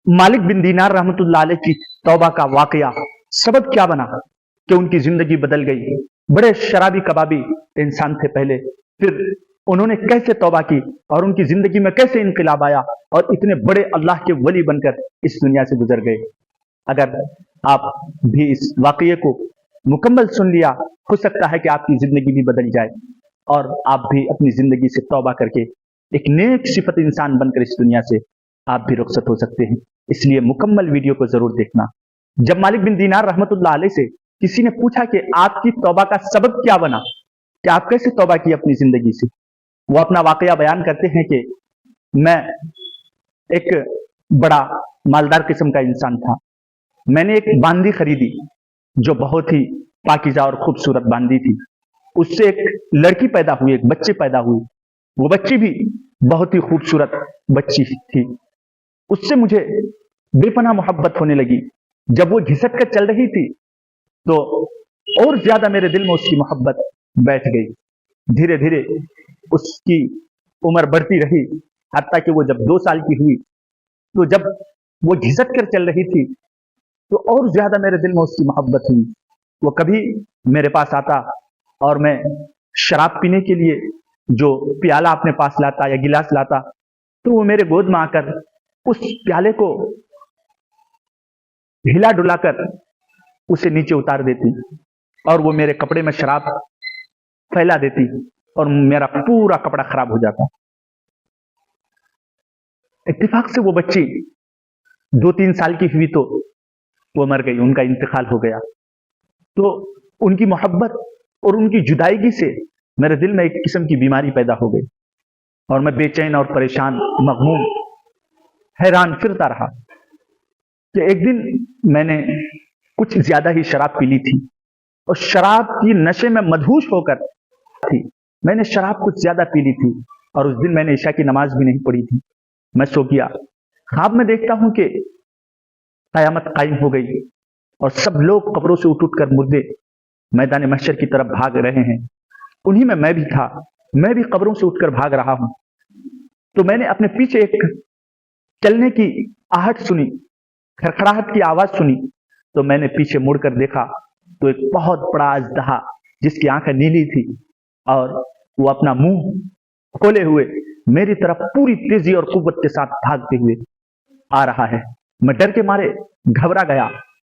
मालिक बिन दीनार रहमतुल्लाह अलैह की तौबा का वाकया सबब क्या बना कि उनकी जिंदगी बदल गई। बड़े शराबी कबाबी इंसान थे पहले, फिर उन्होंने कैसे तौबा की और उनकी जिंदगी में कैसे इनकलाब आया और इतने बड़े अल्लाह के वली बनकर इस दुनिया से गुजर गए। अगर आप भी इस वाकये को मुकम्मल सुन लिया, हो सकता है कि आपकी जिंदगी भी बदल जाए और आप भी अपनी जिंदगी से तौबा करके एक नेक सिफत इंसान बनकर इस दुनिया से आप भी रुखसत हो सकते हैं। इसलिए मुकम्मल वीडियो को जरूर देखना। जब मालिक बिन दीनार रहमतुल्लाह अलैह से किसी ने पूछा कि आपकी तौबा का सबब क्या बना, कि आप कैसे तौबा की अपनी जिंदगी से, वो अपना वाकया बयान करते हैं कि मैं एक बड़ा मालदार किस्म का इंसान था। मैंने एक बांदी खरीदी जो बहुत ही पाकीज़ा और खूबसूरत बांदी थी। उससे एक लड़की पैदा हुई, एक बच्ची पैदा हुई। वो बच्ची भी बहुत ही खूबसूरत बच्ची थी। उससे मुझे बेपनाह मोहब्बत होने लगी। जब वो घिसट कर चल रही थी तो और ज्यादा मेरे दिल में उसकी मोहब्बत बैठ गई। धीरे धीरे उसकी उम्र बढ़ती रही, हत्ता कि वो जब 2 साल की हुई तो जब वो घिसट कर चल रही थी तो और ज्यादा मेरे दिल में उसकी मोहब्बत हुई। वो कभी मेरे पास आता और मैं शराब पीने के लिए जो प्याला अपने पास लाता या गिलास लाता तो वो मेरे गोद में आकर उस प्याले को हिला डुलाकर उसे नीचे उतार देती और वो मेरे कपड़े में शराब फैला देती और मेरा पूरा कपड़ा खराब हो जाता। इत्तेफाक से वो बच्ची 2-3 साल की हुई तो वो मर गई, उनका इंतकाल हो गया। तो उनकी मोहब्बत और उनकी जुदाईगी से मेरे दिल में एक किस्म की बीमारी पैदा हो गई और मैं बेचैन और परेशान, मगमूम, हैरान फिरता रहा कि एक दिन मैंने कुछ ज्यादा ही शराब पी ली थी और शराब की नशे में मदहोश होकर थी। मैंने शराब कुछ ज्यादा पी ली थी और उस दिन मैंने ईशा की नमाज भी नहीं पढ़ी थी। मैं सो गया। ख्वाब में देखता हूं कि कयामत कायम हो गई और सब लोग कब्रों से उठ कर मुर्दे मैदान महशर की तरफ भाग रहे हैं। उन्हीं में मैं भी था। मैं भी कब्रों से उठकर भाग रहा हूं। तो मैंने अपने पीछे एक चलने की आहट सुनी, खड़खड़ाहट की आवाज सुनी। तो मैंने पीछे मुड़कर देखा तो एक बहुत बड़ा अजदहा जिसकी आंखें नीली थी और वो अपना मुंह खोले हुए मेरी तरफ पूरी तेजी और कुव्वत के साथ भागते हुए आ रहा है। मैं डर के मारे घबरा गया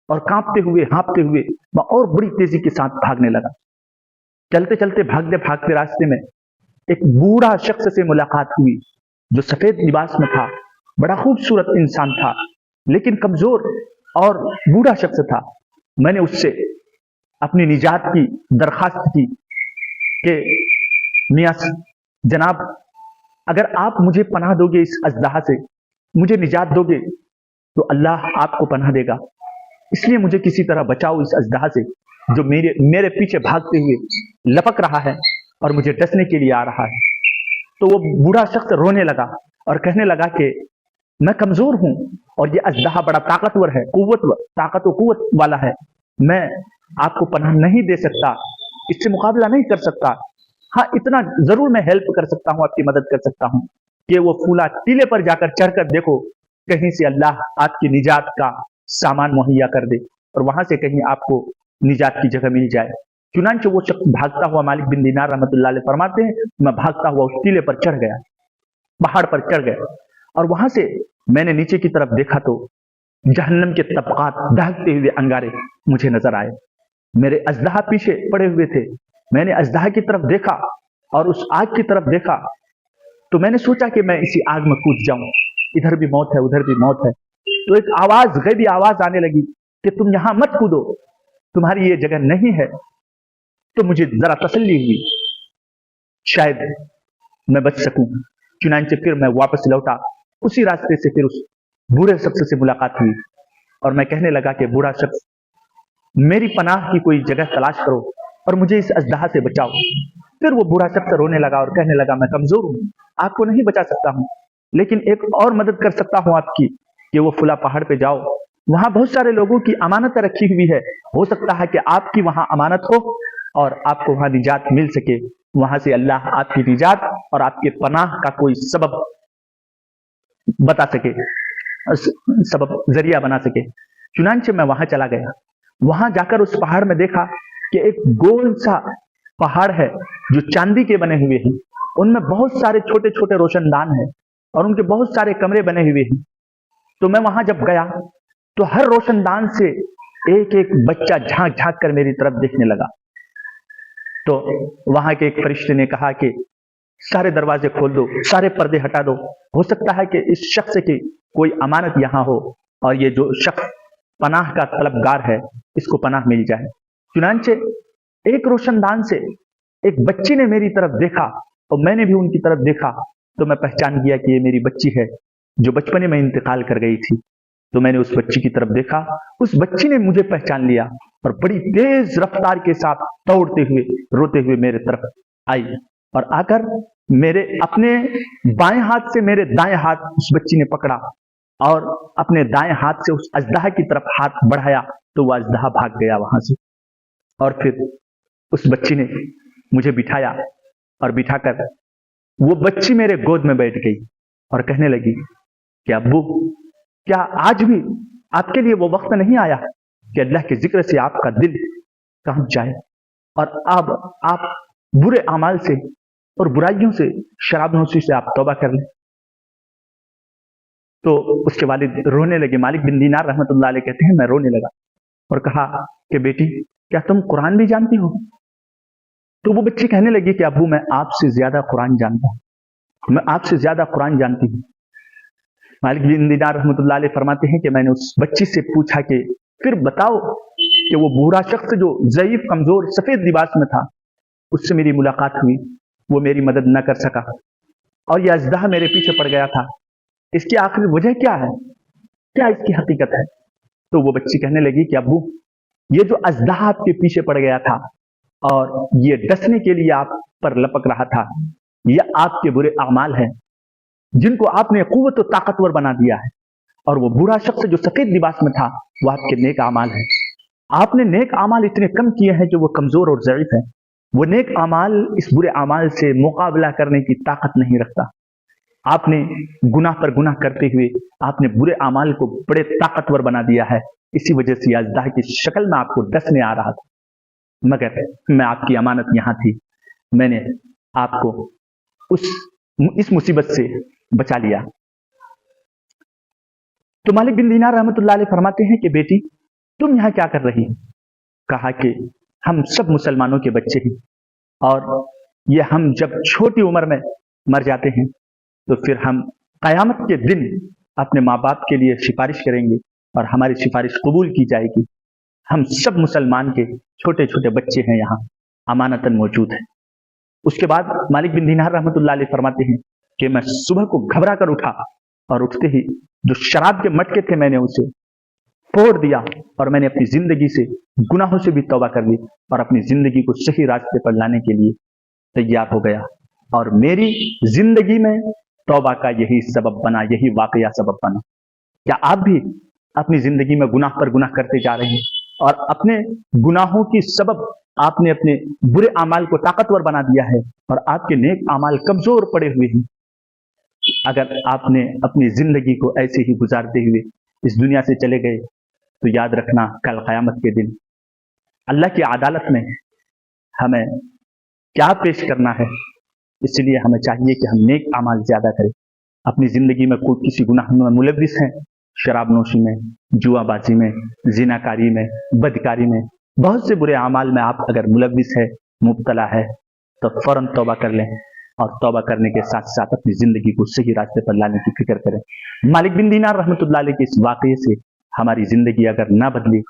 और कांपते हुए, हाँफते हुए मैं और बड़ी तेजी के साथ भागने लगा। चलते चलते, भागते भागते रास्ते में एक बूढ़ा शख्स से मुलाकात हुई जो सफेद लिबास में था। बड़ा खूबसूरत इंसान था लेकिन कमजोर और बूढ़ा शख्स था। मैंने उससे अपनी निजात की दरखास्त की कि मियां जनाब, अगर आप मुझे पनाह दोगे, इस अजदहा से मुझे निजात दोगे तो अल्लाह आपको पनाह देगा। इसलिए मुझे किसी तरह बचाओ इस अजदहा से जो मेरे पीछे भागते हुए लपक रहा है और मुझे डसने के लिए आ रहा है। तो वो बूढ़ा शख्स रोने लगा और कहने लगा कि मैं कमजोर हूं और ये अजदहा बड़ा ताकतवर है, ताकत और कुव्वत वाला है। मैं आपको पनाह नहीं दे सकता, इससे मुकाबला नहीं कर सकता। हाँ, इतना जरूर मैं हेल्प कर सकता हूं, आपकी मदद कर सकता हूं कि वो फूला टीले पर जाकर चढ़कर देखो, कहीं से अल्लाह आपकी निजात का सामान मुहैया कर दे और वहां से कहीं आपको निजात की जगह मिल जाए। चुनांचे वो शख्स भागता हुआ, मालिक बिन दीनार रहमतुल्लाह अलैह फरमाते हैं, मैं भागता हुआ उस टीले पर चढ़ गया, पहाड़ पर चढ़ गया और वहां से मैंने नीचे की तरफ देखा तो जहन्नम के तबकात, दहकते हुए अंगारे मुझे नजर आए। मेरे अजदहा पीछे पड़े हुए थे। मैंने अजदहा की तरफ देखा और उस आग की तरफ देखा तो मैंने सोचा कि मैं इसी आग में कूद जाऊं, इधर भी मौत है उधर भी मौत है। तो एक आवाज, गैबी आवाज आने लगी कि तुम यहां मत कूदो, तुम्हारी ये जगह नहीं है। तो मुझे जरा तसल्ली हुई, शायद मैं बच सकूं। चुनांचे फिर मैं वापस लौटा, उसी रास्ते से फिर उस बूढ़े शख्स से मुलाकात हुई और मैं कहने लगा कि बूढ़ा शख्स, मेरी पनाह की कोई जगह तलाश करो और मुझे इस अजदहा से बचाओ। फिर वो बूढ़ा शख्स रोने लगा और कहने लगा, मैं कमजोर हूं, आपको नहीं बचा सकता हूं, लेकिन एक और मदद कर सकता हूं आपकी कि वो फुला पहाड़ पे जाओ, वहां बहुत सारे लोगों की अमानत रखी हुई है। हो सकता है कि आपकी वहां अमानत हो और आपको वहां निजात मिल सके। वहां से अल्लाह आपकी निजात और आपके पनाह का कोई सबब बता सके। सबब जरिया बना सके। चुनांचे मैं वहां चला गया। वहां जाकर उस पहाड़ में देखा कि एक गोल सा पहाड़ है जो चांदी के बने हुए हैं। उनमें बहुत सारे छोटे छोटे रोशनदान हैं और उनके बहुत सारे कमरे बने हुए हैं। तो मैं वहां जब गया तो हर रोशनदान से एक एक बच्चा झांक झांक कर मेरी तरफ देखने लगा। तो वहां के एक फरिश्ते ने कहा कि सारे दरवाजे खोल दो, सारे पर्दे हटा दो, हो सकता है कि इस शख्स की कोई अमानत यहाँ हो और ये जो शख्स पनाह का तलबगार है इसको पनाह मिल जाए। चुनांचे एक रोशनदान से एक बच्ची ने मेरी तरफ देखा और मैंने भी उनकी तरफ देखा, तो मैं पहचान गया कि ये मेरी बच्ची है जो बचपने में इंतकाल कर गई थी। तो मैंने उस बच्ची की तरफ देखा, उस बच्ची ने मुझे पहचान लिया और बड़ी तेज रफ्तार के साथ दौड़ते हुए रोते हुए मेरे तरफ आई और आकर मेरे अपने बाएं हाथ से मेरे दाएं हाथ उस बच्ची ने पकड़ा और अपने दाएं हाथ से उस अजदहा की तरफ हाथ बढ़ाया तो वह अजदहा भाग गया वहां से। और फिर उस बच्ची ने मुझे बिठाया और बिठाकर वो बच्ची मेरे गोद में बैठ गई और कहने लगी कि अब्बू, क्या आज भी आपके लिए वो वक्त नहीं आया कि अल्लाह के जिक्र से आपका दिल कांप जाए और अब आप बुरे अमाल से और बुराइयों से, शराबनोशी से आप तौबा कर लें। तो उसके वालिद रोने लगे। मालिक बिन दीनार रहमतुल्लाह अलैह कहते हैं मैं रोने लगा और कहा कि बेटी, क्या तुम कुरान भी जानती हो? तो वो बच्ची कहने लगी कि अब्बू, मैं आपसे ज्यादा कुरान जानता हूं, मैं आपसे ज्यादा कुरान जानती हूँ। मालिक बिन दीनार रहमतुल्लाह अलैह फरमाते हैं कि मैंने उस बच्ची से पूछा कि फिर बताओ कि वो बूढ़ा शख्स जो ज़ईफ, कमजोर, सफेद लिबास में था, उससे मेरी मुलाकात हुई, वो मेरी मदद न कर सका और यह अजदहा मेरे पीछे पड़ गया था, इसकी आखिरी वजह क्या है, क्या इसकी हकीकत है? तो वो बच्ची कहने लगी कि अब्बू, ये जो अजदहा आपके पीछे पड़ गया था और ये डसने के लिए आप पर लपक रहा था, ये आपके बुरे अमाल हैं जिनको आपने कुव्वत और ताकतवर बना दिया है, और वो बूढ़ा शख्स जो सफेद लिबास में था वो आपके नेक अमाल है। आपने नेक अमाल इतने कम किए हैं कि वो कमजोर और ज़ईफ है। वो नेक अमाल इस बुरे अमाल से मुकाबला करने की ताकत नहीं रखता। आपने गुनाह पर गुनाह करते हुए आपने बुरे अमाल को बड़े ताकतवर बना दिया है। इसी वजह से अजदहा की शक्ल में आपको डसने आ रहा था, मगर मैं आपकी अमानत यहां थी, मैंने आपको इस मुसीबत से बचा लिया। तो मालिक बिन दीनार रहमतुल्लाह अलैह फरमाते हैं कि बेटी, तुम यहां क्या कर रही हो? कहा कि हम सब मुसलमानों के बच्चे हैं और ये हम जब छोटी उम्र में मर जाते हैं तो फिर हम कयामत के दिन अपने माँ बाप के लिए सिफारिश करेंगे और हमारी सिफारिश कबूल की जाएगी। हम सब मुसलमान के छोटे छोटे बच्चे हैं, यहाँ अमानतन मौजूद है। उसके बाद मालिक बिन दीनार रहमतुल्लाह अलैह फरमाते हैं कि मैं सुबह को घबरा कर उठा और उठते ही जो शराब के मटके थे मैंने उसे फोड़ दिया और मैंने अपनी जिंदगी से गुनाहों से भी तौबा कर ली और अपनी जिंदगी को सही रास्ते पर लाने के लिए तैयार हो गया। और मेरी जिंदगी में तौबा का यही सबब बना, यही वाकया सबब बना। क्या आप भी अपनी जिंदगी में गुनाह पर गुनाह करते जा रहे हैं और अपने गुनाहों की सबब आपने अपने बुरे अमाल को ताकतवर बना दिया है और आपके नेक अमाल कमजोर पड़े हुए हैं? अगर आपने अपनी जिंदगी को ऐसे ही गुजारते हुए इस दुनिया से चले गए तो याद रखना, कल क़यामत के दिन अल्लाह की अदालत में हमें क्या पेश करना है। इसलिए हमें चाहिए कि हम नेक अमाल ज्यादा करें। अपनी जिंदगी में कोई किसी गुनाह में मुलव्विस है, शराबनोशी में, जुआबाजी में, जिनाकारी में, बदकारी में, बहुत से बुरे अमाल में आप अगर मुलव्विस है, मुब्तला है, तो फौरन तौबा कर लें और तौबा करने के साथ साथ अपनी जिंदगी को सही रास्ते पर लाने की फिक्र करें। मालिक बिन दीनार रहमतुल्लाह अलैह के इस वाकये से हमारी जिंदगी अगर ना बदली